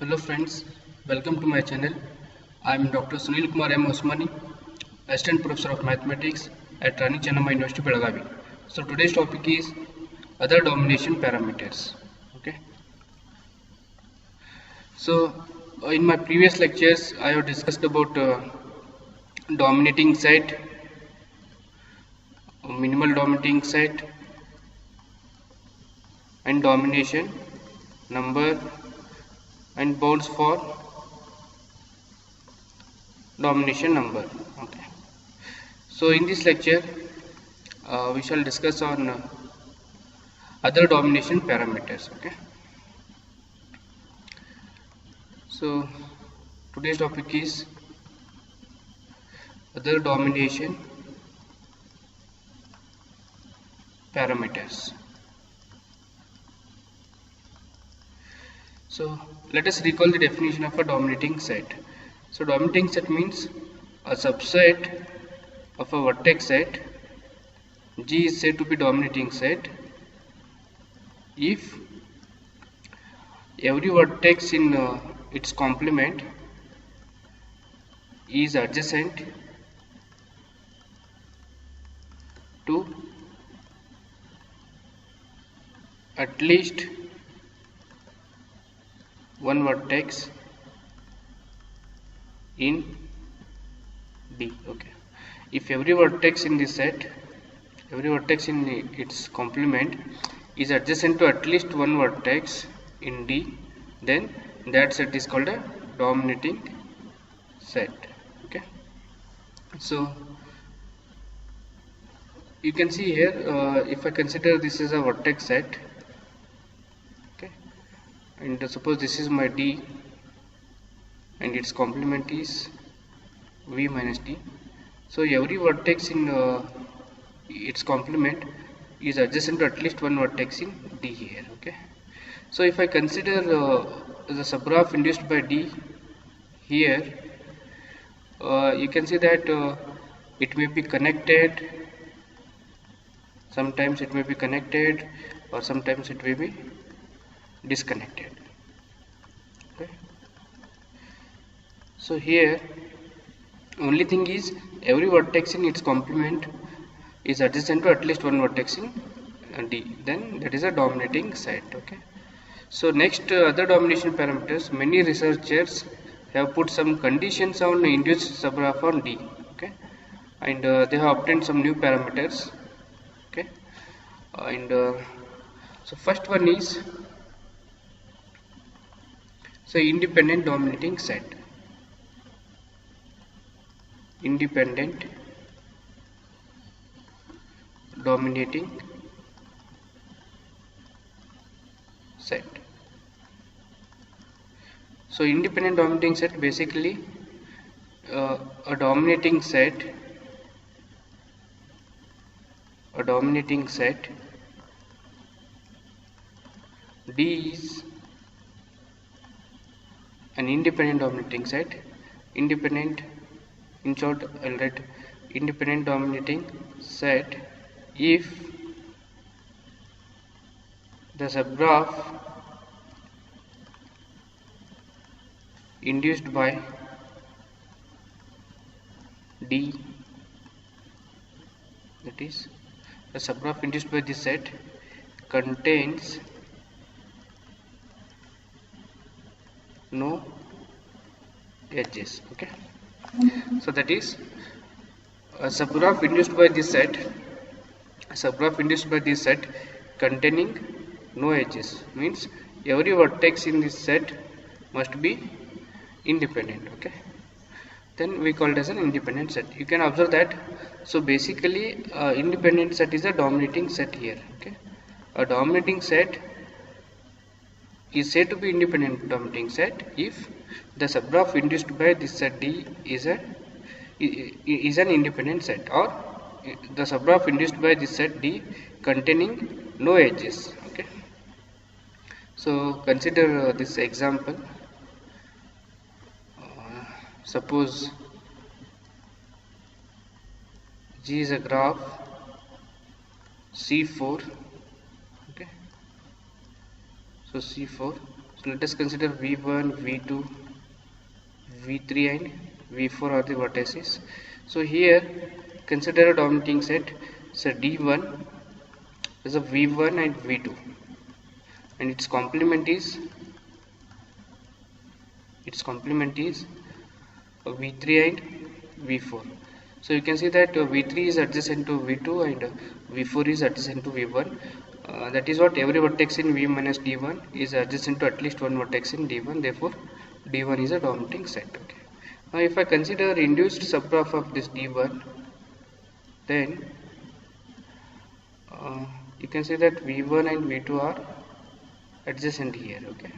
Hello friends, welcome to my channel. I am Dr. Sunil Kumar M. Osmani, Assistant Professor of Mathematics at Rani Chennamma University, Belagavi. So today's topic is other domination parameters. Okay. So in my previous lectures, I have discussed about dominating set, minimal dominating set, and domination number and bounds for domination number. Okay. So in this lecture, we shall discuss on other domination parameters. Okay. So today's topic is other domination parameters. So let us recall the definition of a dominating set. So dominating set means a subset of a vertex set. G is said to be dominating set if every vertex in its complement is adjacent to at least one vertex in D. Okay. If every vertex in this set, every vertex in its complement is adjacent to at least one vertex in D, then that set is called a dominating set. Okay. So you can see here, if I consider this is a vertex set, okay, and suppose this is my D and its complement is V minus D. So every vertex in its complement is adjacent to at least one vertex in D here. Okay. So if I consider the subgraph induced by D here, you can see that it may be connected. Sometimes it may be connected, or sometimes it may be disconnected. Okay. So here only thing is every vertex in its complement is adjacent to at least one vertex in D, then that is a dominating set. Okay. So next, other domination parameters, many researchers have put some conditions on induced subgraph on D. Okay. And they have obtained some new parameters. Okay. And so first one is independent dominating set. Independent dominating set. So independent dominating set, basically a dominating set D is an independent dominating set. Independent, in short, I'll write independent dominating set if the subgraph induced by D, that is the subgraph induced by this set, contains no edges. Okay. So that is a subgraph induced by this set, containing no edges, means every vertex in this set must be independent. Okay. Then we call it as an independent set. You can observe that. So basically independent set is a dominating set here. Okay. A dominating set is said to be independent dominating set if the subgraph induced by this set D is an independent set, or the subgraph induced by this set D containing no edges. Okay. So consider this example. Suppose G is a graph C4. Okay. So C4. So let us consider V1, V2, V3 and V4 are the vertices. So here consider a dominating set. So D1 is a V1 and V2, and its complement is V3 and V4. So you can see that V3 is adjacent to V2 and V4 is adjacent to V1. That is what every vertex in V minus D1 is adjacent to at least one vertex in D1. Therefore, D1 is a dominating set. Okay. Now, if I consider induced subgraph of this D1, then you can see that V1 and V2 are adjacent here. Okay,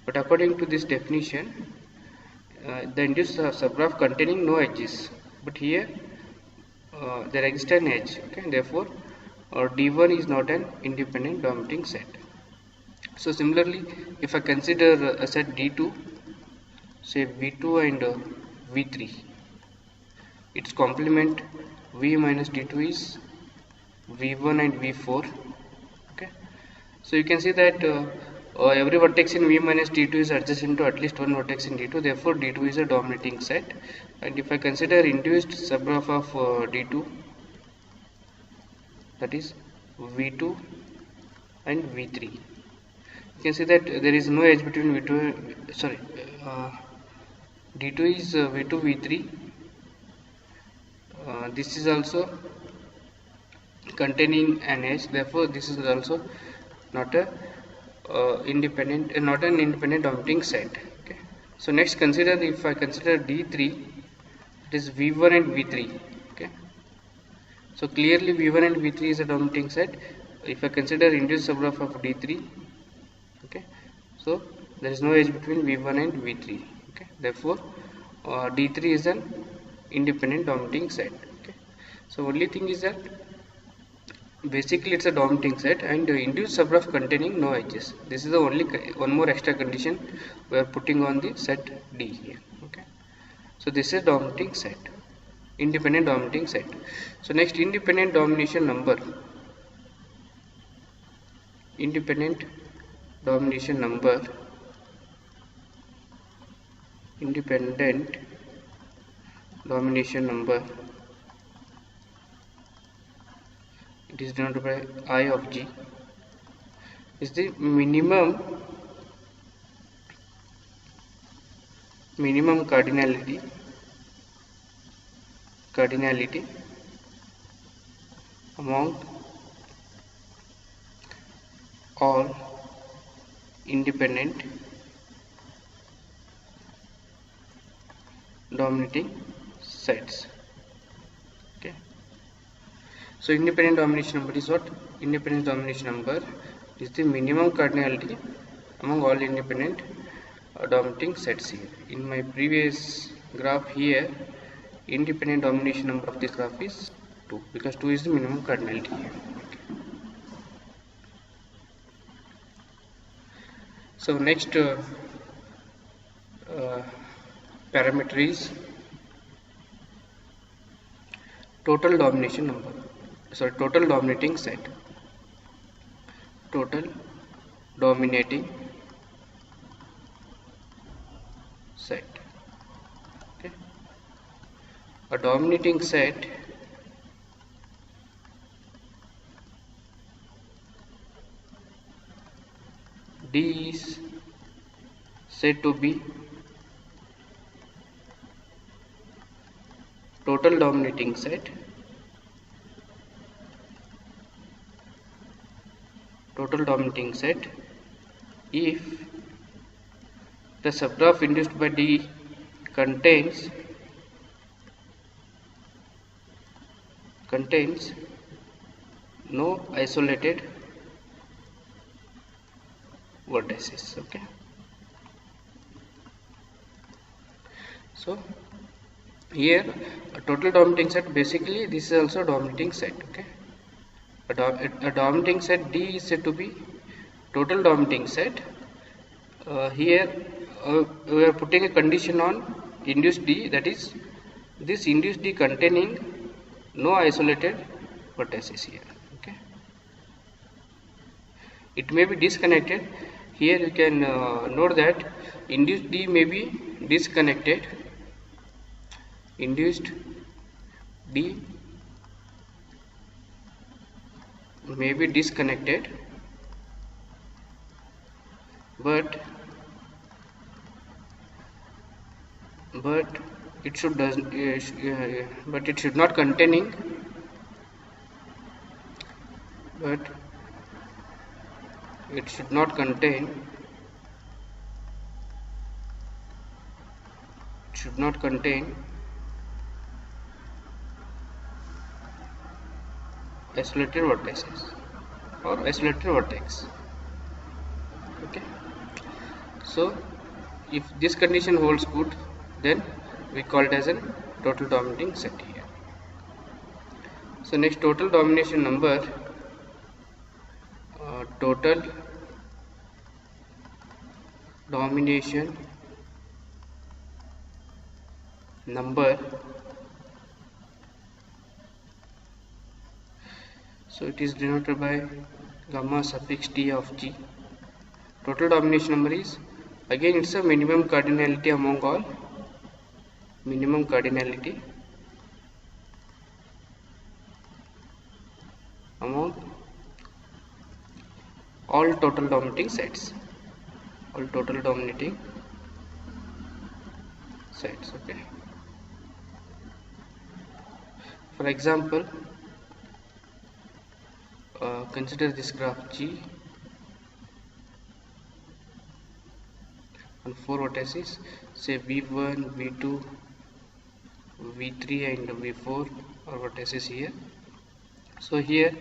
but according to this definition, the induced subgraph containing no edges, but here there exists an edge. Okay, therefore D1 is not an independent dominating set. So similarly, if I consider a set D2, say V2 and V3, its complement V minus D2 is V1 and V4. Okay, so you can see that every vertex in V minus D2 is adjacent to at least one vertex in D2. Therefore, D2 is a dominating set. And if I consider induced subgraph of D2, that is V2 and V3, you can see that there is no edge between V2. Sorry, D2 is V2 V3. This is also containing an edge. Therefore, this is also not a not an independent dominating set. Okay. So next, consider if I consider D3, it is V1 and V3. Okay. So clearly V1 and V3 is a dominating set. If I consider induced subgraph of D3, okay, so there is no edge between V1 and V3. Okay. Therefore, D3 is an independent dominating set. Okay. So only thing is that basically it's a dominating set and induced subgraph containing no edges. This is the only one more extra condition we are putting on the set D here. Okay, so this is dominating set, independent dominating set. So next, independent domination number. Independent domination number it is denoted by I of G, is the minimum cardinality among all independent dominating sets. Okay, so independent domination number is what? Independent domination number is the minimum cardinality among all independent dominating sets here. In my previous graph here, independent domination number of this graph is 2, because 2 is the minimum cardinality here. Okay. So next parameter is total domination number. Sorry, total dominating set. Total dominating set. Okay. A dominating set D is said to be total dominating set if the subgraph induced by D contains no isolated vertices. Okay, so here a total dominating set, basically this is also a dominating set. Okay, a dominating set D is said to be total dominating set. Here we are putting a condition on induced D, that is this induced D containing no isolated vertices here. Okay, it may be disconnected. here you can note that induced D may be disconnected. Induced D may be disconnected, but it should but it should not containing it should not contain isolated vertices or isolated vertex. Okay, so if this condition holds good, then we call it as a total dominating set here. So next, total domination number. Total domination number, so it is denoted by gamma suffix T of G. Total domination number is, again it's a minimum cardinality among all, minimum cardinality among all total dominating sets, all total dominating sets. Okay, for example, consider this graph G on 4 vertices, say V1, V2, V3 and V4 are vertices here. So here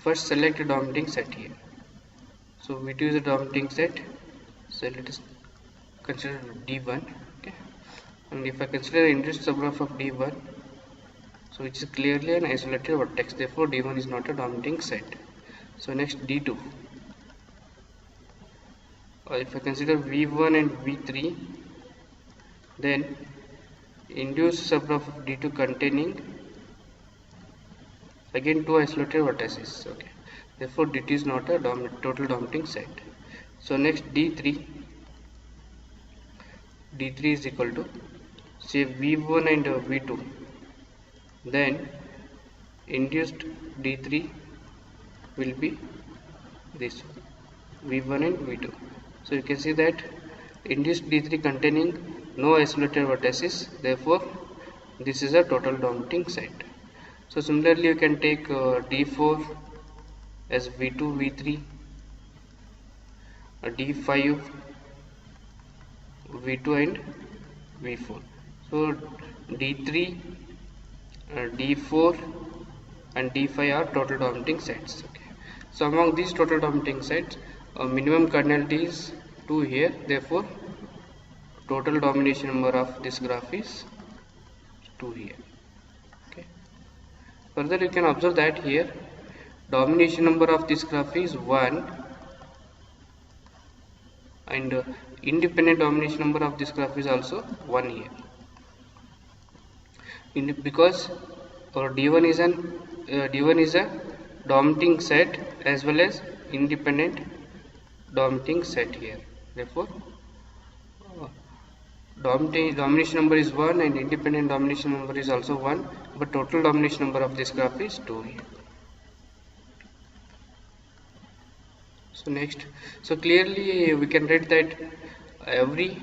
first select a dominating set here. So V2 is a dominating set, so let us consider D1. Okay, and if I consider induced subgraph of D1, so which is clearly an isolated vertex, therefore D1 is not a dominating set. So next D2, if I consider V1 and V3, then induced subgraph of D2 containing again 2 isolated vertices. Okay, therefore D2 is not a total dominating set. So next D3 is equal to, say, V1 and V2, then induced D3 will be this V1 and V2. So you can see that induced D3 containing no isolated vertices, therefore this is a total dominating set. So similarly you can take D4 as V2, V3, D5, V2 and V4. So D3, D4 and D5 are total dominating sets. Okay. So among these total dominating sets, minimum cardinality is 2 here, therefore total domination number of this graph is 2 here. Okay. Further you can observe that here domination number of this graph is 1 and independent domination number of this graph is also 1 here. Because D1 is a dominating set as well as independent dominating set here, therefore domination number is 1 and independent domination number is also 1, but total domination number of this graph is 2 here. So next, so clearly we can read that every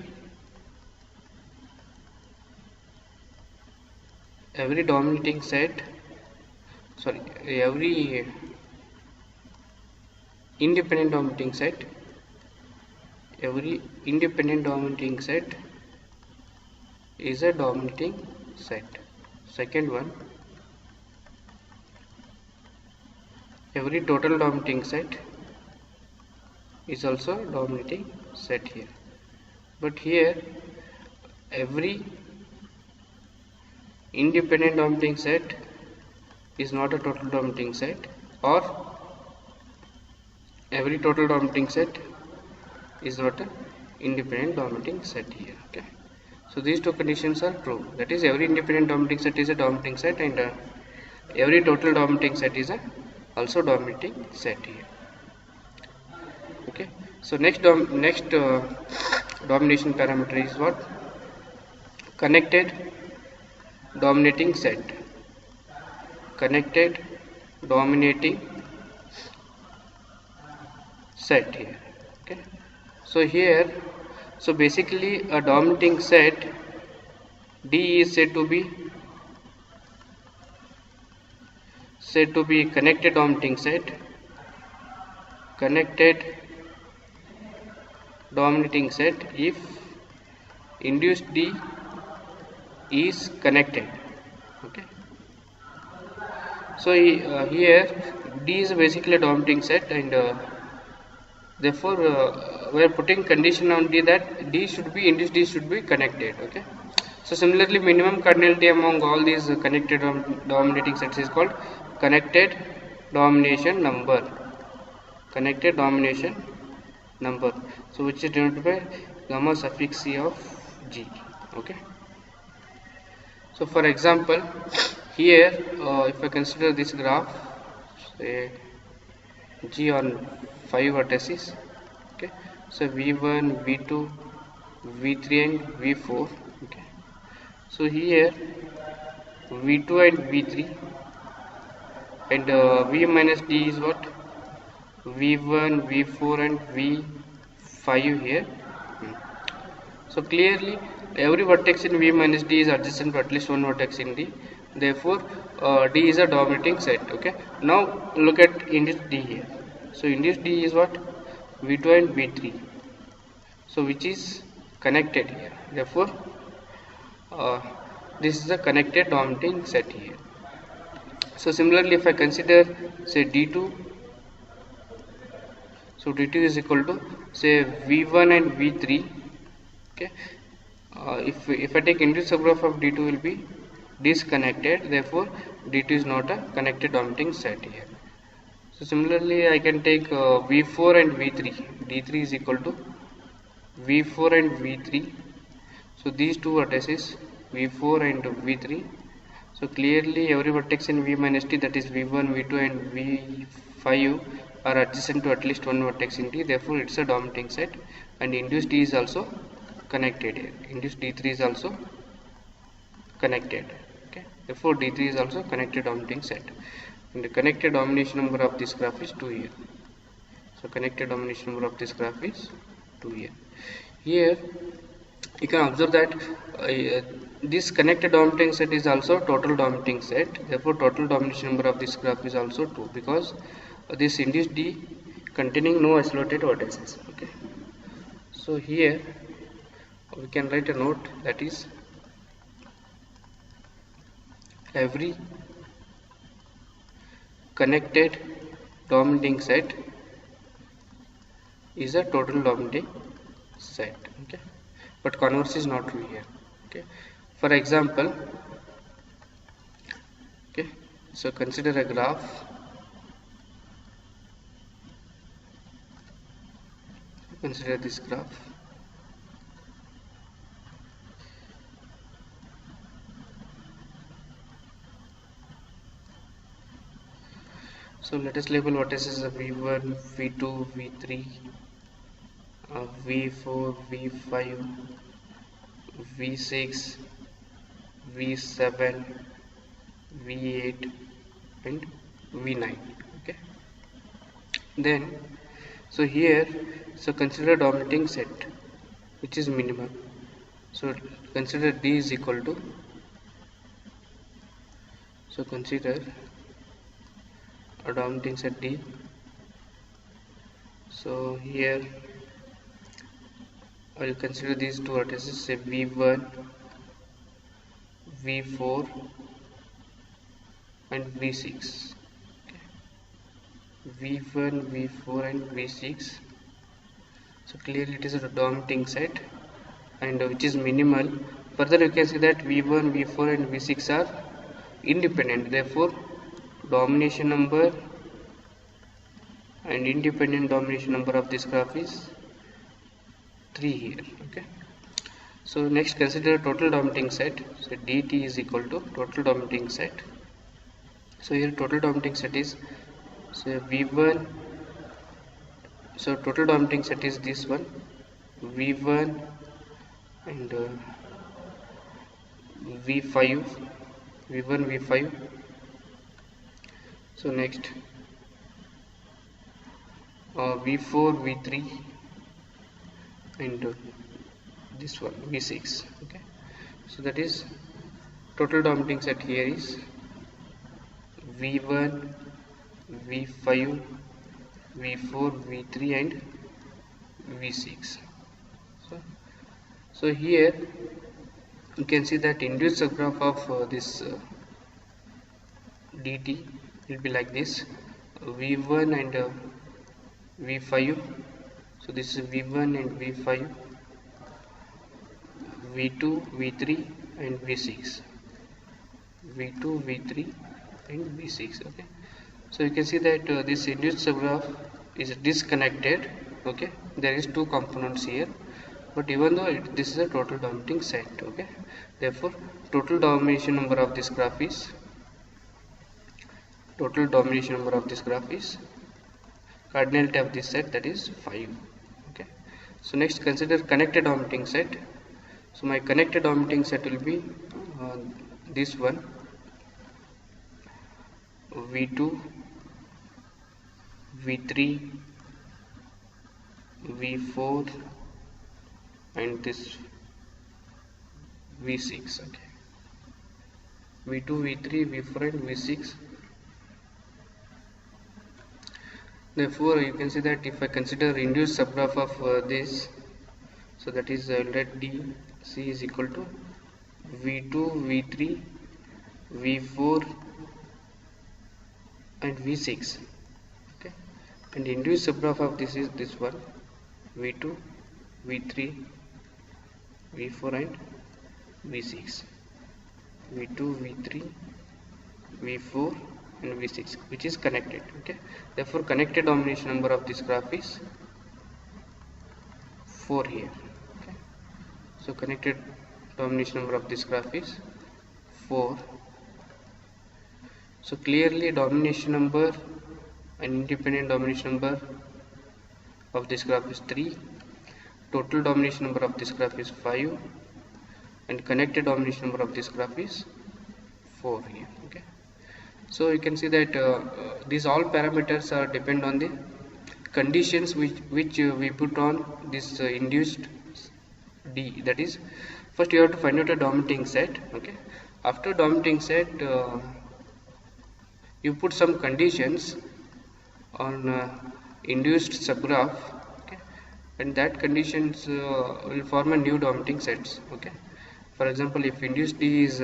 dominating set, every independent dominating set, is a dominating set. Second one, every total dominating set is also a dominating set here. But here every independent dominating set is not a total dominating set, or every total dominating set is not an independent dominating set here. Okay, so these two conditions are true, that is every independent dominating set is a dominating set and every total dominating set is a also dominating set here. Okay, So next domination parameter is what? Connected dominating set. Connected dominating set here. Okay. So here, so basically a dominating set D is said to be connected dominating set. Connected dominating set if induced D is connected. Okay. So here D is basically a dominating set, and therefore we are putting condition on D that D should be induced D should be connected. Okay. So similarly, minimum cardinality among all these connected dominating sets is called connected domination number. Connected domination number. So which is denoted by gamma suffix C of G. Okay. So for example, here if I consider this graph, say G on 5 vertices. Okay. So V1, V2, V3 and V4. Okay. So here V2 and V3, and V minus D is what? V1, V4 and V5 here. So clearly every vertex in V minus D is adjacent to at least one vertex in D. Therefore D is a dominating set. Okay. Now look at induced D here. So induced D is what? V2 and V3. So which is connected here. Therefore this is a connected dominating set here. So similarly, if I consider say D2, so D2 is equal to say V1 and V3. Okay. If I take induced subgraph of D2 will be disconnected. Therefore D2 is not a connected dominating set here. So similarly, I can take V4 and V3. D3 is equal to V4 and V3. So these two vertices V4 and V3. So clearly every vertex in V minus T, that is V1, V2 and V5 are adjacent to at least one vertex in D. Therefore it's a dominating set, and induced D is also connected here. Induced D3 is also connected. Okay. Therefore D3 is also connected dominating set, and the connected domination number of this graph is 2 here. So connected domination number of this graph is 2 here. Here you can observe that this connected dominating set is also total dominating set. Therefore total domination number of this graph is also 2, because this induced D containing no isolated vertices. Okay. So here we can write a note, that is every connected dominating set is a total dominating set. Okay. But converse is not true here. Okay. For example, okay, so consider a graph. Consider this graph. So let us label vertices of V1, V2, V3, V4, V5, V6, V7, V8 and V9. Okay. Then so here, so consider dominating set which is minimal. So consider D is equal to, so consider a dominating set D. So here I will consider these two vertices, say V1, V4 and V6. V1, V4 and V6. So clearly it is a dominating set, and which is minimal. Further you can see that V1, V4 and V6 are independent. Therefore domination number and independent domination number of this graph is 3 here. Okay. So next consider total dominating set. So dt is equal to total dominating set. So here total dominating set is, so V1 So total dominating set is this one, V1 and V5, V1 V5. So next V4 V3 and this one V6. Okay, so that is total dominating set here is V1 V5 V4 V3 and V6. So here you can see that induced subgraph of this dt will be like this, V1 and V5. So this is V1 and V5, V2 V3 and V6, V2 V3 and V6. Okay, so you can see that this induced subgraph is disconnected. Okay, there is two components here, but even though this is a total dominating set. Okay, therefore total domination number of this graph is cardinality of this set, that is 5. Okay, so next consider connected dominating set. So my connected dominating set will be this one, V2 V3 V4 and this V6. Okay, V2 V3 V4 and V6. Therefore you can see that if I consider induced subgraph of this, so that is let DC is equal to V2 V3 V4 and V6. Okay, and induced subgraph of this is this one, V2 V3 V4 and V6, V2 V3 V4 and V6, which is connected. Okay, therefore connected domination number of this graph is 4 here. Okay, so connected domination number of this graph is 4. So clearly domination number and independent domination number of this graph is 3, total domination number of this graph is 5, and connected domination number of this graph is 4 here. Okay, so you can see that these all parameters are depend on the conditions which we put on this induced D. That is, first you have to find out a dominating set. Okay, after dominating set you put some conditions on induced subgraph. Okay, and that conditions will form a new dominating sets. Okay, for example, if induced D is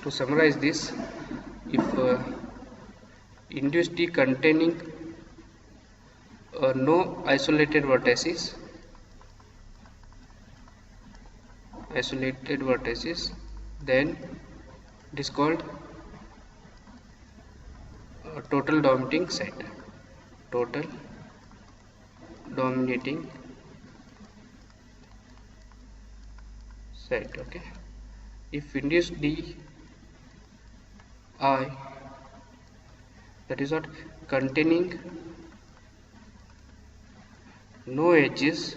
to summarize this, if induced D containing no isolated vertices, then it is called total dominating set. Total dominating set. Okay, if induced D I, that is what, containing no edges,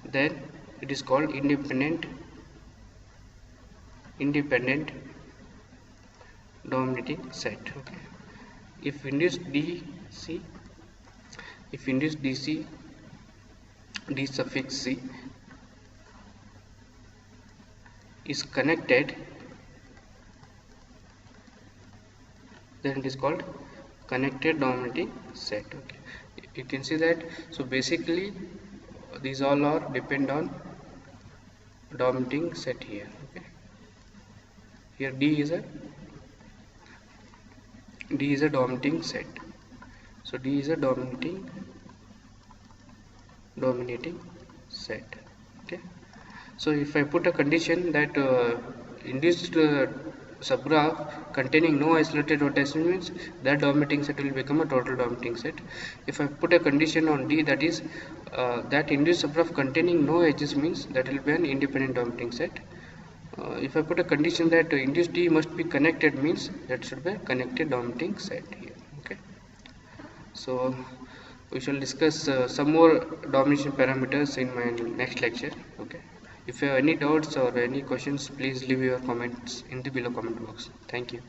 then it is called independent dominating set. Okay, if induced DC, D suffix C is connected, then it is called connected dominating set. Okay, you can see that. So basically these all are depend on dominating set here. Okay, here D is a dominating set. So D is a dominating set. Okay, so if I put a condition that induced subgraph containing no isolated vertices, means that dominating set will become a total dominating set. If I put a condition on D, that is that induced subgraph containing no edges, means that will be an independent dominating set. If I put a condition that induced D must be connected, means that should be a connected dominating set here. Okay. So we shall discuss some more domination parameters in my next lecture. Okay, if you have any doubts or any questions, please leave your comments in the below comment box. Thank you.